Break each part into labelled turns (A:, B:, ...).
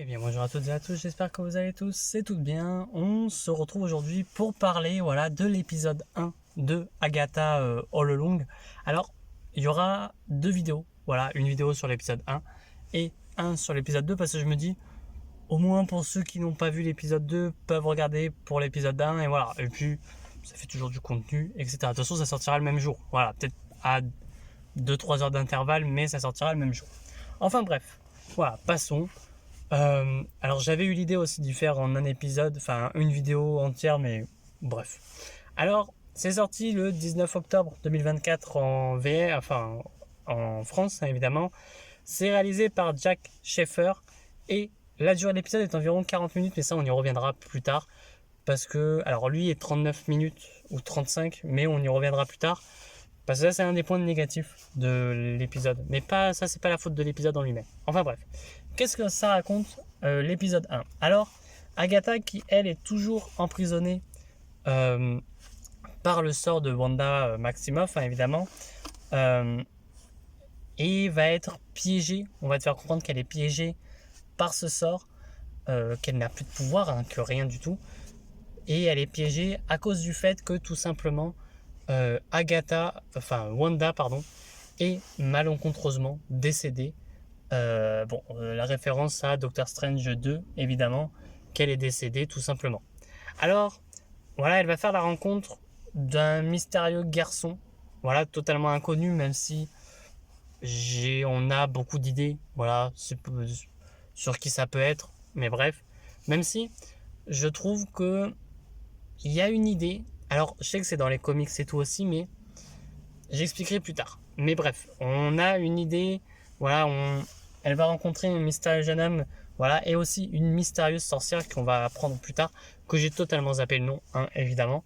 A: Eh bien bonjour à toutes et à tous, j'espère que vous allez tous et toutes bien. On se retrouve aujourd'hui pour parler de l'épisode 1 de Agatha All Along. Alors, il y aura deux vidéos, une vidéo sur l'épisode 1 et un sur l'épisode 2 parce que je me dis, au moins pour ceux qui n'ont pas vu l'épisode 2 peuvent regarder pour l'épisode 1 et voilà. Et puis, ça fait toujours du contenu, etc. De toute façon, ça sortira le même jour. Voilà, peut-être à 2-3 heures d'intervalle, mais ça sortira le même jour. Enfin bref, passons. Alors j'avais eu l'idée aussi d'y faire en un épisode, enfin une vidéo entière, mais bref. Alors c'est sorti le 19 octobre 2024 en VR, enfin en France évidemment. C'est réalisé par Jack Schaeffer et la durée de l'épisode est environ 40 minutes, mais ça on y reviendra plus tard. Parce que, alors lui est 39 minutes ou 35, mais on y reviendra plus tard. Parce que ça c'est un des points négatifs de l'épisode. Mais pas, ça c'est pas la faute de l'épisode en lui-même. Enfin bref. Qu'est-ce que ça raconte l'épisode 1? Alors, Agatha qui elle est toujours emprisonnée par le sort de Wanda Maximoff, évidemment, et va être piégée. On va te faire comprendre qu'elle est piégée par ce sort, qu'elle n'a plus de pouvoir, que rien du tout. Et elle est piégée à cause du fait que tout simplement Wanda est malencontreusement décédée. La référence à Doctor Strange 2, évidemment, qu'elle est décédée tout simplement. Alors, elle va faire la rencontre d'un mystérieux garçon, totalement inconnu, même si on a beaucoup d'idées, sur qui ça peut être, mais bref, même si je trouve que il y a une idée. Alors, je sais que c'est dans les comics et tout aussi, mais j'expliquerai plus tard. Mais bref, on a une idée. Elle va rencontrer un mystérieux jeune homme, et aussi une mystérieuse sorcière qu'on va apprendre plus tard, que j'ai totalement zappé le nom, évidemment,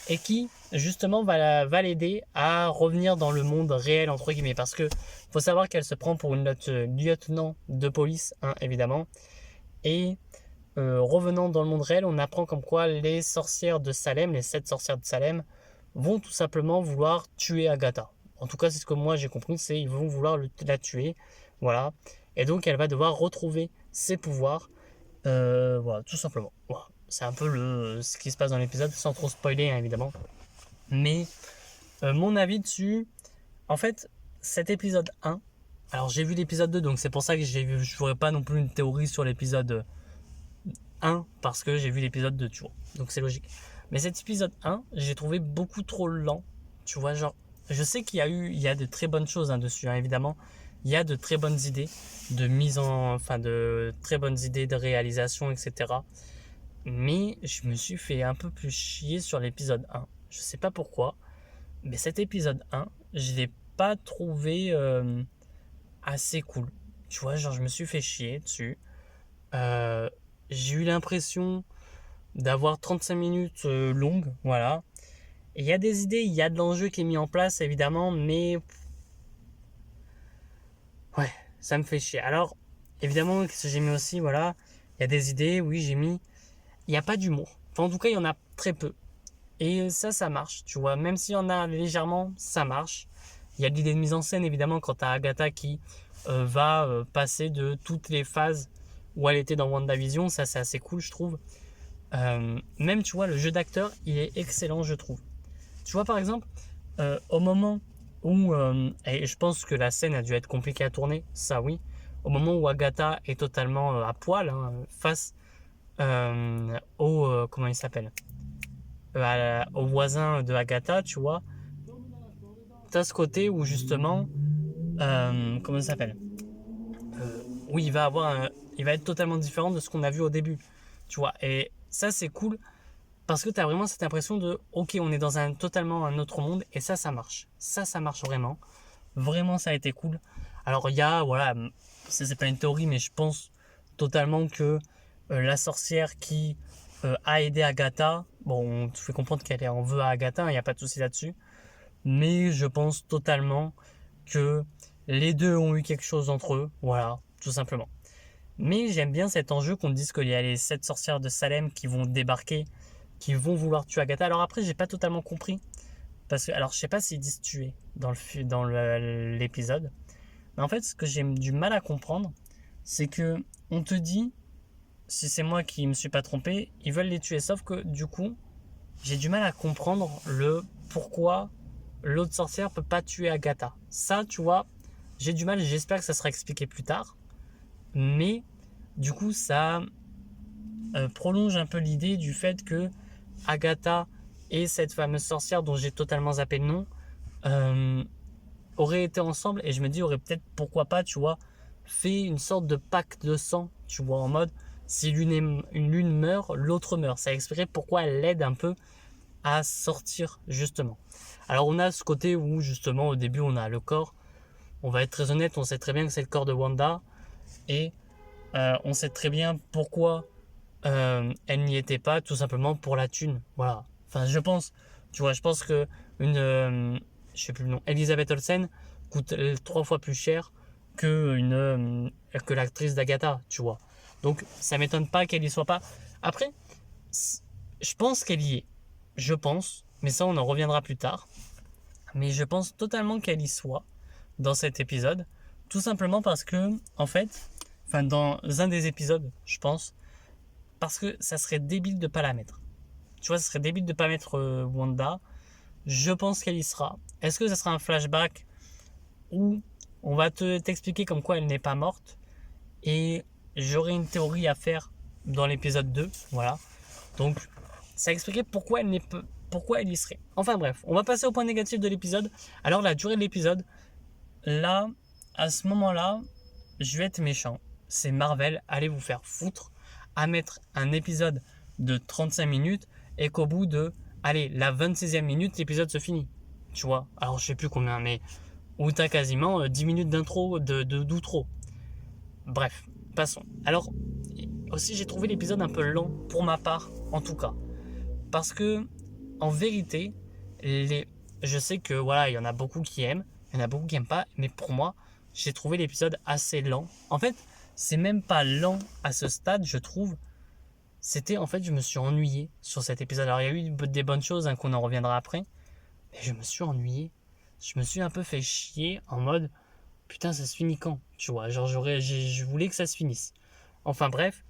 A: et qui justement va l'aider à revenir dans le monde réel entre guillemets, parce que faut savoir qu'elle se prend pour une lieutenant de police, évidemment, et revenant dans le monde réel, on apprend comme quoi les sorcières de Salem, les 7 sorcières de Salem, vont tout simplement vouloir tuer Agatha. En tout cas, c'est ce que moi j'ai compris, c'est ils vont vouloir la tuer. Voilà. Et donc, elle va devoir retrouver ses pouvoirs. Tout simplement. C'est un peu ce qui se passe dans l'épisode, sans trop spoiler, évidemment. Mais mon avis dessus, en fait, cet épisode 1, alors j'ai vu l'épisode 2, donc c'est pour ça que je ne ferai pas non plus une théorie sur l'épisode 1, parce que j'ai vu l'épisode 2, tu vois. Donc c'est logique. Mais cet épisode 1, j'ai trouvé beaucoup trop lent. Tu vois, je sais qu'il y a de très bonnes choses dessus, évidemment. Il y a de très bonnes idées de très bonnes idées de réalisation, etc. Mais je me suis fait un peu plus chier sur l'épisode 1. Je sais pas pourquoi, mais cet épisode 1, je l'ai pas trouvé assez cool. Tu vois, je me suis fait chier dessus. J'ai eu l'impression d'avoir 35 minutes longues, voilà. Et il y a des idées, il y a de l'enjeu qui est mis en place, évidemment, mais ça me fait chier. Alors, évidemment, ce que j'ai mis aussi, il y a des idées, oui, j'ai mis, il n'y a pas d'humour. Enfin, en tout cas, il y en a très peu. Et ça marche, tu vois, même s'il y en a légèrement, ça marche. Il y a de l'idée de mise en scène, évidemment, quand tu as Agatha qui va passer de toutes les phases où elle était dans WandaVision, ça c'est assez cool, je trouve. Même, tu vois, le jeu d'acteur, il est excellent, je trouve. Tu vois, par exemple, au moment où, et je pense que la scène a dû être compliquée à tourner, ça oui, au moment où Agatha est totalement à poil, face au, comment il s'appelle, au voisin de Agatha, tu vois, t'as ce côté où justement, comment il s'appelle, où il va être totalement différent de ce qu'on a vu au début, tu vois, et ça c'est cool. Parce que tu as vraiment cette impression de ok, on est dans totalement un autre monde, et ça marche. Ça marche vraiment. Vraiment, ça a été cool. Alors, il y a, c'est pas une théorie, mais je pense totalement que la sorcière qui a aidé Agatha, bon, on te fait comprendre qu'elle en veut à Agatha, il n'y a pas de souci là-dessus. Mais je pense totalement que les deux ont eu quelque chose entre eux, voilà, tout simplement. Mais j'aime bien cet enjeu qu'on dise qu'il y a les 7 sorcières de Salem qui vont débarquer, qui vont vouloir tuer Agatha. Alors après, j'ai pas totalement compris. Parce que, alors je sais pas s'ils disent tuer dans l'épisode. Mais en fait, ce que j'ai du mal à comprendre, c'est que on te dit si c'est moi qui me suis pas trompé, ils veulent les tuer. Sauf que du coup, j'ai du mal à comprendre le pourquoi l'autre sorcière peut pas tuer Agatha. Ça, tu vois, j'ai du mal. J'espère que ça sera expliqué plus tard. Mais du coup, ça prolonge un peu l'idée du fait que Agatha et cette fameuse sorcière dont j'ai totalement zappé le nom euh, auraient été ensemble. Et je me dis, aurait peut-être, pourquoi pas, tu vois, fait une sorte de pacte de sang, tu vois, en mode, si l'une meurt, l'autre meurt. Ça expliquerait pourquoi elle l'aide un peu à sortir, justement. Alors, on a ce côté où, justement, au début, on a le corps. On va être très honnête, on sait très bien que c'est le corps de Wanda. Et on sait très bien pourquoi elle n'y était pas, tout simplement pour la thune. Voilà. Enfin, je pense, tu vois, je pense que je sais plus le nom, Elisabeth Olsen coûte 3 fois plus cher que l'actrice d'Agatha, tu vois. Donc, ça m'étonne pas qu'elle y soit pas. Après, je pense qu'elle y est. Je pense, mais ça, on en reviendra plus tard. Mais je pense totalement qu'elle y soit dans cet épisode, tout simplement parce que, en fait, enfin, dans un des épisodes, je pense, parce que ça serait débile de pas la mettre. Tu vois, ça serait débile de pas mettre Wanda. Je pense qu'elle y sera. Est-ce que ça sera un flashback où on va t'expliquer comme quoi elle n'est pas morte et j'aurai une théorie à faire dans l'épisode 2, voilà. Donc, ça expliquerait pourquoi elle y serait. Enfin bref, on va passer au point négatif de l'épisode. Alors, la durée de l'épisode, là, à ce moment-là, je vais être méchant. C'est Marvel, allez vous faire foutre à mettre un épisode de 35 minutes et qu'au bout de, allez, la 26e minute, l'épisode se finit. Tu vois, alors je sais plus combien, mais où t'as quasiment 10 minutes d'intro, d'outro. Bref, passons. Alors, aussi j'ai trouvé l'épisode un peu lent, pour ma part, en tout cas. Parce que, en vérité, je sais que voilà, il y en a beaucoup qui aiment, il y en a beaucoup qui aiment pas, mais pour moi, j'ai trouvé l'épisode assez lent. En fait, c'est même pas lent à ce stade, je trouve. C'était, en fait, je me suis ennuyé sur cet épisode. Alors, il y a eu des bonnes choses, hein, qu'on en reviendra après, mais je me suis ennuyé. Je me suis un peu fait chier en mode, putain, ça se finit quand? Tu vois, genre, je voulais que ça se finisse. Enfin, bref.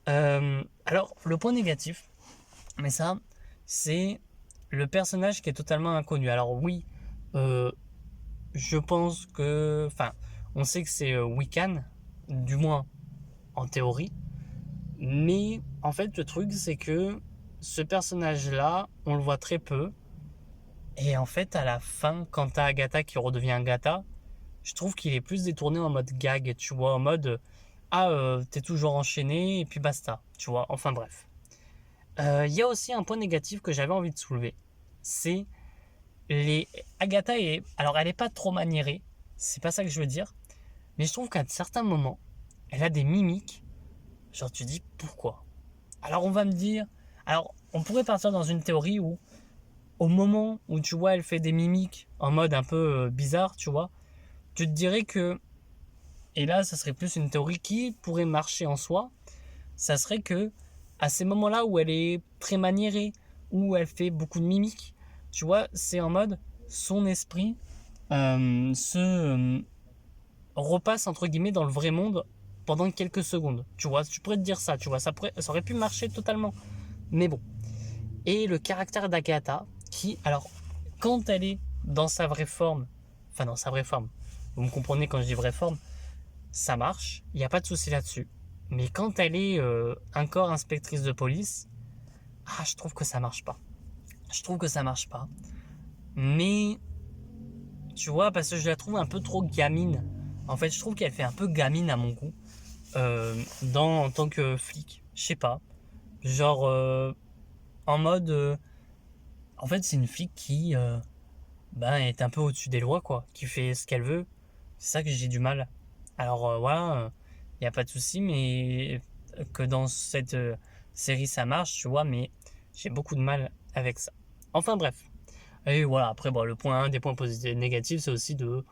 A: Alors, le point négatif, mais ça, c'est le personnage qui est totalement inconnu. Alors, oui, euh, je pense que. Enfin, on sait que c'est Wiccan, du moins en théorie. Mais en fait, le truc, c'est que ce personnage-là, on le voit très peu. Et en fait, à la fin, quand t'as Agatha qui redevient Agatha, je trouve qu'il est plus détourné en mode gag, tu vois, en mode ah, t'es toujours enchaîné et puis basta, tu vois. Enfin bref. Il y a aussi un point négatif que j'avais envie de soulever. C'est les. Agatha est. Alors, elle est pas trop maniérée, c'est pas ça que je veux dire. Mais je trouve qu'à certains moments, elle a des mimiques. Genre, tu dis pourquoi. Alors, on va me dire. Alors, on pourrait partir dans une théorie où, au moment où tu vois, elle fait des mimiques en mode un peu bizarre, tu vois, tu te dirais que. Et là, ça serait plus une théorie qui pourrait marcher en soi. Ça serait que, à ces moments-là où elle est très maniérée, où elle fait beaucoup de mimiques, tu vois, c'est en mode son esprit se repasse entre guillemets dans le vrai monde pendant quelques secondes. Tu vois, tu pourrais te dire ça, tu vois, ça aurait pu marcher totalement. Mais bon. Et le caractère d'Agatha, qui, alors, quand elle est dans sa vraie forme, enfin dans sa vraie forme, vous me comprenez quand je dis vraie forme, ça marche, il n'y a pas de souci là-dessus. Mais quand elle est encore inspectrice de police, ah, je trouve que ça marche pas. Je trouve que ça marche pas. Mais, tu vois, parce que je la trouve un peu trop gamine. En fait, je trouve qu'elle fait un peu gamine à mon goût. En tant que flic. Je sais pas. Genre, en mode. En fait, c'est une flic qui ben, est un peu au-dessus des lois, quoi. Qui fait ce qu'elle veut. C'est ça que j'ai du mal. Alors, voilà, il n'y a pas de souci, mais que dans cette série ça marche, tu vois, mais j'ai beaucoup de mal avec ça. Enfin, bref. Et voilà, après, bon, un des points positifs, négatifs, c'est aussi de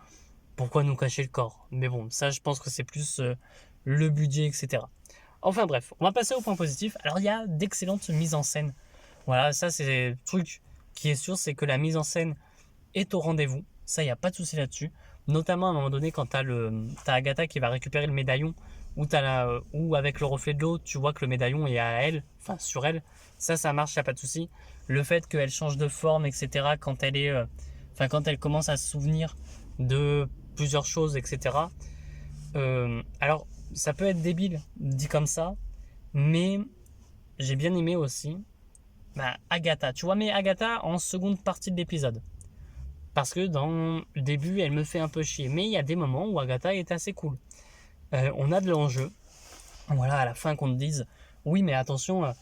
A: pourquoi nous cacher le corps. Mais bon, ça, je pense que c'est plus le budget, etc. Enfin bref, on va passer au point positif. Alors il y a d'excellentes mises en scène. Voilà, ça c'est le truc qui est sûr, c'est que la mise en scène est au rendez-vous. Ça, il n'y a pas de souci là-dessus. Notamment à un moment donné, quand t'as Agatha qui va récupérer le médaillon où avec le reflet de l'eau, tu vois que le médaillon est à elle, enfin sur elle. Ça marche, y a pas de souci. Le fait qu'elle change de forme, etc. Quand elle est, quand elle commence à se souvenir de plusieurs choses, etc. Alors, ça peut être débile dit comme ça, mais j'ai bien aimé aussi Agatha. Tu vois, mais Agatha en seconde partie de l'épisode. Parce que dans le début, elle me fait un peu chier. Mais il y a des moments où Agatha est assez cool. On a de l'enjeu. Voilà, à la fin qu'on te dise, oui, mais attention,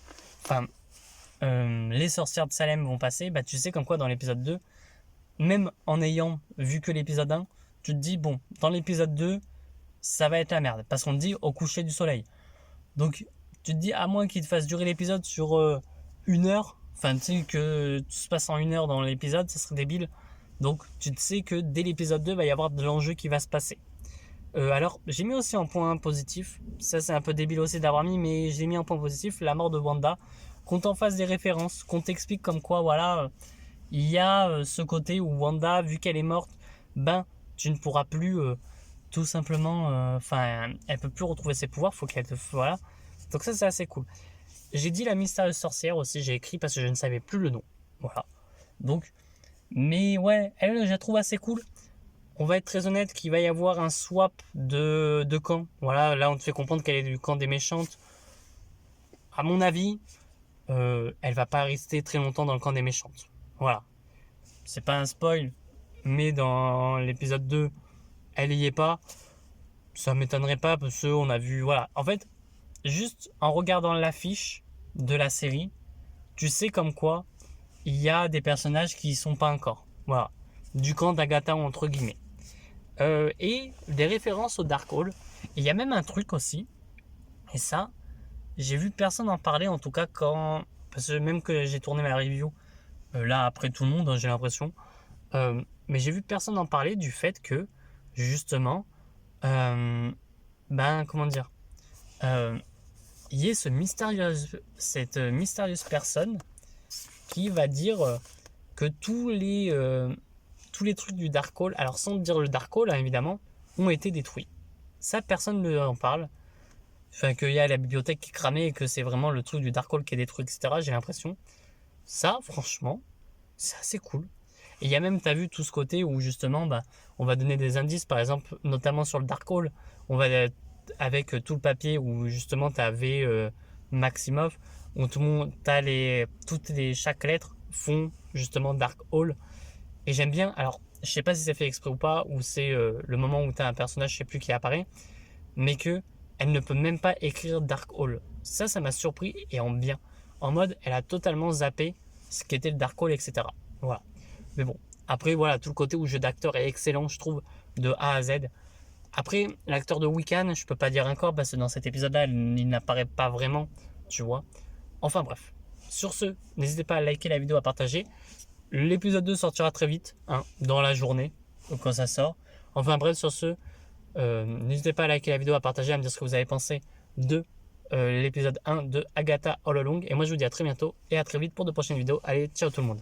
A: les sorcières de Salem vont passer. Bah, tu sais comme quoi dans l'épisode 2, même en ayant vu que l'épisode 1, tu te dis, bon, dans l'épisode 2, ça va être la merde. Parce qu'on te dit au coucher du soleil. Donc, tu te dis, à moins qu'il te fasse durer l'épisode sur 1 heure, tu sais que tout se passe en 1 heure dans l'épisode, ça serait débile. Donc, tu te sais que dès l'épisode 2, il va y avoir de l'enjeu qui va se passer. Alors, j'ai mis aussi un point positif. Ça, c'est un peu débile aussi d'avoir mis, mais j'ai mis un point positif, la mort de Wanda. Qu'on t'en fasse des références, qu'on t'explique comme quoi, voilà, il y a ce côté où Wanda, vu qu'elle est morte, tu ne pourras plus tout simplement, elle peut plus retrouver ses pouvoirs, faut qu'elle te, voilà. Donc ça, c'est assez cool. J'ai dit la mystérieuse sorcière aussi, j'ai écrit parce que je ne savais plus le nom. Voilà. Donc, mais ouais, elle, je la trouve assez cool. On va être très honnête qu'il va y avoir un swap de camp. Voilà, là on te fait comprendre qu'elle est du camp des méchantes. À mon avis, elle va pas rester très longtemps dans le camp des méchantes. Voilà. C'est pas un spoil, mais dans l'épisode 2, elle y est pas. Ça m'étonnerait pas parce qu'on a vu, voilà. En fait, juste en regardant l'affiche de la série, tu sais comme quoi il y a des personnages qui y sont pas encore. Voilà. Du camp d'Agatha entre guillemets. Et des références au Darkhold. Il y a même un truc aussi, et ça, j'ai vu personne en parler, en tout cas parce que même que j'ai tourné ma review, là après tout le monde, hein, j'ai l'impression, mais j'ai vu personne en parler du fait que, justement, comment dire, il y ait cette mystérieuse personne qui va dire que tous les trucs du Darkhold, alors sans dire le Darkhold, hein, évidemment, ont été détruits. Ça, personne ne en parle. Qu'il y a la bibliothèque qui est cramée et que c'est vraiment le truc du Darkhold qui est détruit, etc. J'ai l'impression. Ça, franchement, c'est assez cool. Et il y a même, t'as vu tout ce côté où justement, on va donner des indices, par exemple, notamment sur le Darkhold. On va, avec tout le papier où justement t'avais Maximoff, où tout le monde, chaque lettre font justement Darkhold. Et j'aime bien, alors, je sais pas si c'est fait exprès ou pas, ou c'est le moment où t'as un personnage, je sais plus qui apparaît, mais que elle ne peut même pas écrire Darkhold. Ça m'a surpris et en bien. En mode, elle a totalement zappé ce qu'était le Darkhold, etc. Voilà. Mais bon, après, voilà, tout le côté où le jeu d'acteur est excellent, je trouve, de A à Z. Après, l'acteur de Wiccan, je peux pas dire encore, parce que dans cet épisode-là, il n'apparaît pas vraiment, tu vois. Enfin bref. Sur ce, n'hésitez pas à liker la vidéo, à partager. L'épisode 2 sortira très vite, hein, dans la journée, quand ça sort. Enfin bref, sur ce, n'hésitez pas à liker la vidéo, à partager, à me dire ce que vous avez pensé de l'épisode 1 de Agatha All Along. Et moi je vous dis à très bientôt et à très vite pour de prochaines vidéos. Allez, ciao tout le monde.